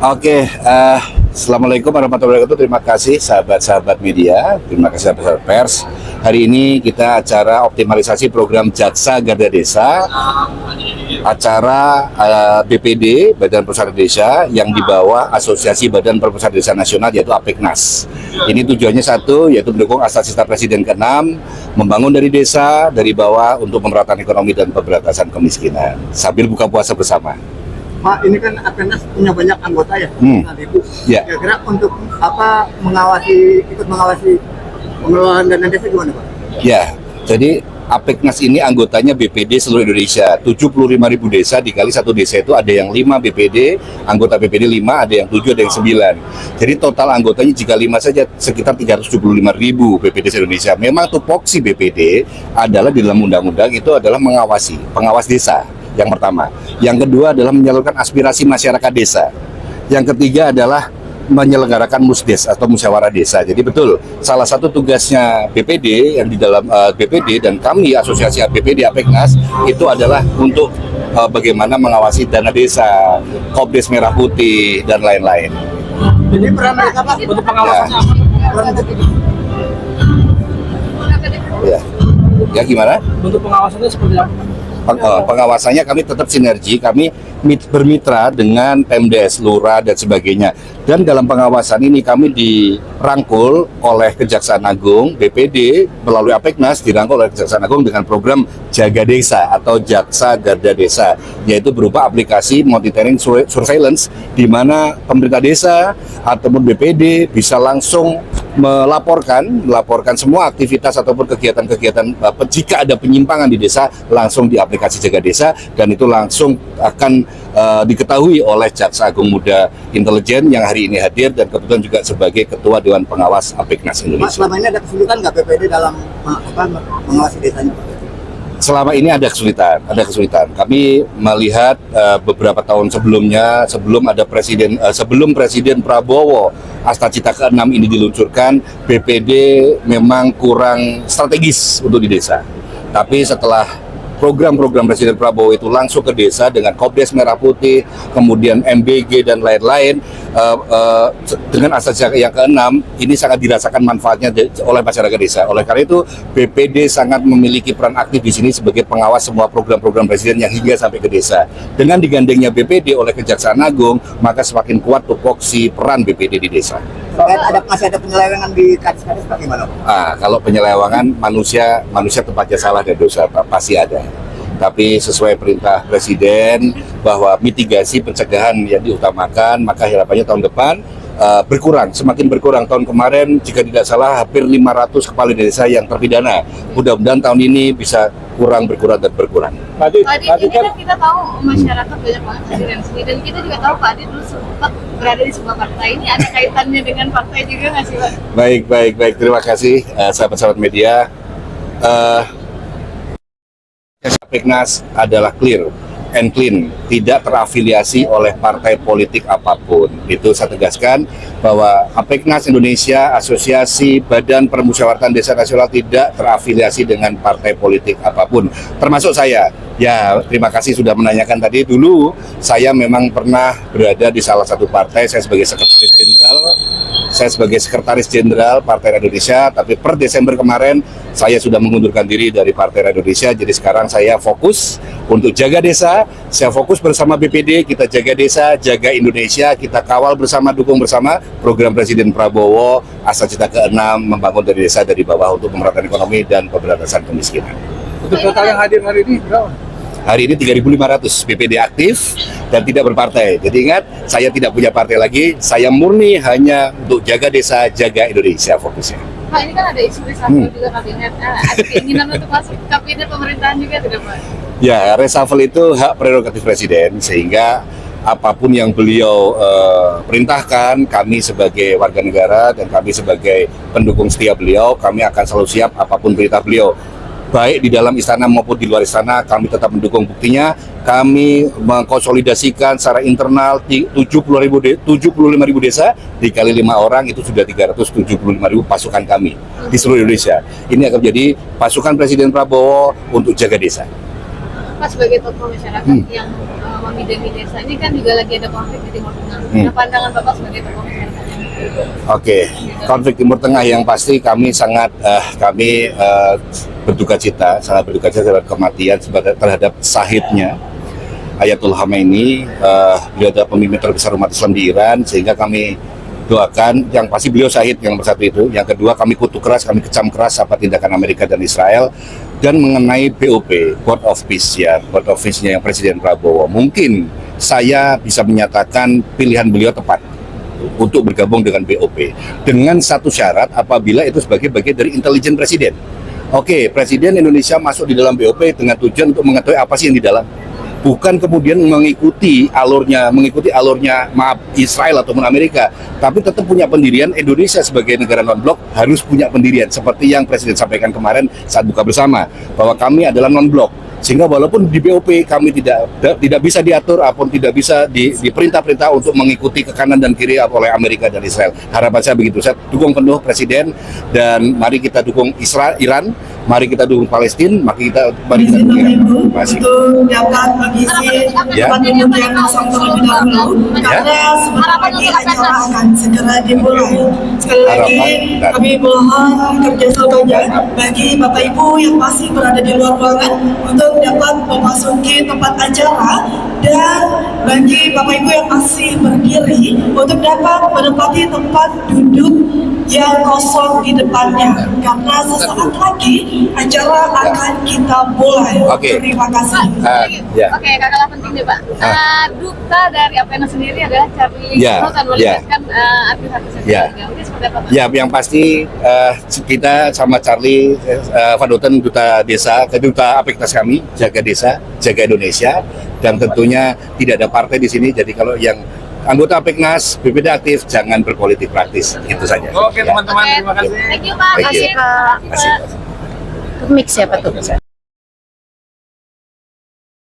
Oke, Assalamualaikum warahmatullahi wabarakatuh. Terima kasih sahabat-sahabat media, terima kasih sahabat pers. Hari ini kita acara optimalisasi program Jaksa Garda Desa, acara BPD, Badan Perusahaan Desa, yang di bawah Asosiasi Badan Perusahaan Desa Nasional, yaitu APEKNAS. Ini tujuannya satu, yaitu mendukung asas-asas Presiden ke-6, membangun dari desa, dari bawah untuk pemerataan ekonomi dan pemberantasan kemiskinan, sambil buka puasa bersama. Pak, ini kan APEKNAS punya banyak anggota ya, Ya. Kira-kira untuk apa ikut mengawasi pengelolaan dana desa gimana Pak? Ya, jadi APEKNAS ini anggotanya BPD seluruh Indonesia, 75.000 desa, dikali satu desa itu ada yang 5 BPD, anggota BPD 5, ada yang 7, ada yang 9. Jadi total anggotanya jika 5 saja sekitar 375.000 BPD se-Indonesia. Memang tupoksi BPD adalah di dalam undang-undang itu adalah mengawasi, pengawas desa. Yang pertama. Yang kedua adalah menyalurkan aspirasi masyarakat desa. Yang ketiga adalah menyelenggarakan musdes atau musyawarah desa. Jadi betul, salah satu tugasnya BPD yang di dalam BPD dan kami Asosiasi BPD APEKNAS itu adalah untuk bagaimana mengawasi dana desa, Kopdes Merah Putih dan lain-lain. Jadi peran mereka Pak untuk pengawasannya apa? Ya. Ya gimana? Untuk pengawasannya seperti apa? Pengawasannya kami tetap sinergi, kami bermitra dengan Pemdes, Lurah, dan sebagainya. Dan dalam pengawasan ini kami dirangkul oleh Kejaksaan Agung, BPD, melalui APEKNAS, dirangkul oleh Kejaksaan Agung dengan program Jaga Desa atau Jaksa Garda Desa, yaitu berupa aplikasi monitoring surveillance, di mana pemerintah desa ataupun BPD bisa langsung melaporkan semua aktivitas ataupun kegiatan-kegiatan jika ada penyimpangan di desa langsung di aplikasi Jaga Desa, dan itu langsung akan diketahui oleh Jaksa Agung Muda Intelijen yang hari ini hadir dan kebetulan juga sebagai Ketua Dewan Pengawas APEKNAS Indonesia. Selama ini ada kesulitan nggak BPD dalam mengawasi desanya? Selama ini ada kesulitan. Kami melihat beberapa tahun sebelumnya, sebelum Presiden Prabowo Astacita ke-6 ini diluncurkan, BPD memang kurang strategis untuk di desa. Tapi setelah program-program Presiden Prabowo itu langsung ke desa dengan Kopdes Merah Putih, kemudian MBG dan lain-lain, dengan asas yang ke-6 ini sangat dirasakan manfaatnya oleh masyarakat desa. Oleh karena itu BPD sangat memiliki peran aktif di sini sebagai pengawas semua program-program Presiden yang hingga sampai ke desa. Dengan digandengnya BPD oleh Kejaksaan Agung, maka semakin kuat tupoksi peran BPD di desa. Masih ada penyelewengan di kadis-kadis bagaimana? Kalau penyelewengan manusia tempatnya salah dan dosa pasti ada. Tapi sesuai perintah Presiden bahwa mitigasi pencegahan yang diutamakan, maka harapannya tahun depan semakin berkurang. Tahun kemarin jika tidak salah hampir 500 kepala desa yang terpidana. Mudah-mudahan tahun ini bisa berkurang. Tadi kan kita tahu masyarakat banyak banget hadir di sini, dan kita juga tahu Pak Adi dulu sempat berada di sebuah partai. Ini ada kaitannya dengan partai juga nggak sih Pak? Baik. Terima kasih sahabat-sahabat media. APEKNAS adalah clear and clean, tidak terafiliasi oleh partai politik apapun. Itu saya tegaskan bahwa APEKNAS Indonesia, Asosiasi Badan Permusyawaratan Desa Nasional, tidak terafiliasi dengan partai politik apapun, termasuk saya. Ya, terima kasih sudah menanyakan tadi. Dulu saya memang pernah berada di salah satu partai, saya sebagai sekretaris jenderal Partai Rakyat Indonesia, tapi per Desember kemarin saya sudah mengundurkan diri dari Partai Rakyat Indonesia. Jadi sekarang saya fokus untuk jaga desa, saya fokus bersama BPD, kita jaga desa, jaga Indonesia, kita kawal bersama, dukung bersama program Presiden Prabowo Astacita ke-6, membangun dari desa dari bawah untuk pemerataan ekonomi dan pemberantasan kemiskinan. Untuk total yang hadir hari ini berapa? Hari ini 3.500 BPD aktif dan tidak berpartai. Jadi ingat, saya tidak punya partai lagi, saya murni hanya untuk jaga desa, jaga Indonesia fokusnya. Pak, ini kan ada isu reshuffle juga kabinet, ada keinginan untuk masuk kabinet pemerintahan juga tidak Pak? Ya, reshuffle itu hak prerogatif Presiden, sehingga apapun yang beliau perintahkan, kami sebagai warga negara dan kami sebagai pendukung setia beliau, kami akan selalu siap apapun perintah beliau. Baik di dalam istana maupun di luar istana, kami tetap mendukung. Buktinya, kami mengkonsolidasikan secara internal 75.000 desa, dikali 5 orang itu sudah 375.000 pasukan kami di seluruh Indonesia. Ini akan menjadi pasukan Presiden Prabowo untuk jaga desa. Bapak sebagai tokoh masyarakat yang membidangi desa ini kan juga lagi ada konflik di Timur Tengah. Nah, pandangan Bapak sebagai tokoh masyarakat. Oke, konflik Timur Tengah yang pasti kami sangat berduka cita, sangat berduka cita terhadap kematian terhadap syahidnya Ayatullah Khamenei. Beliau adalah pemimpin terbesar umat Islam di Iran, sehingga kami doakan yang pasti beliau syahid yang satu itu. Yang kedua, kami kutuk keras, kami kecam keras apa tindakan Amerika dan Israel. Dan mengenai BOP, Board of Peace ya, Board of Peace-nya yang Presiden Prabowo, mungkin saya bisa menyatakan pilihan beliau tepat untuk bergabung dengan BOP dengan satu syarat, apabila itu sebagai bagian dari intelijen presiden. Oke, Presiden Indonesia masuk di dalam BOP dengan tujuan untuk mengetahui apa sih yang di dalam, bukan kemudian mengikuti alurnya maaf Israel ataupun Amerika, tapi tetap punya pendirian. Indonesia sebagai negara non-blok harus punya pendirian seperti yang Presiden sampaikan kemarin saat buka bersama, bahwa kami adalah non-blok, sehingga walaupun di BOP kami tidak bisa diatur ataupun tidak bisa diperintah-perintah untuk mengikuti ke kanan dan kiri oleh Amerika dan Israel. Harapan saya begitu. Saya dukung penuh Presiden, dan mari kita dukung Iran, mari kita dukung Palestina, mari kita dukung Iran. Terima kasih. Untuk dapat mengisi Ya. tempat duduk yang kosong terlebih dahulu, karena sebentar lagi acara akan segera dimulai. Sekali lagi Harapan. kami mohon kerjasamanya bagi Bapak Ibu yang masih berada di luar ruangan untuk dapat memasuki tempat acara, dan bagi Bapak Ibu yang masih berdiri untuk dapat menempati tempat duduk yang kosong di depannya, karena sesaat lagi acara akan kita mulai. Oke. Terima kasih. Ya. Oke, gak kalah penting deh Pak. Duta dari Apena sendiri adalah Charlie Ya, Sultan, melibatkan artis-artis Ya. juga. Mungkin seperti apa Pak? Ya, yang pasti kita sama Charlie Van Houten, duta desa, duta Apeknas kami, jaga desa, jaga Indonesia, dan tentunya tidak ada partai di sini. Jadi kalau yang anggota Apeknas, BPD aktif, jangan berpolitik praktis, itu saja. Oke Ya. teman-teman, terima kasih. Thank you Pak. Thank you. Kasih Pak. Terima kasih. Mix siapa tuh?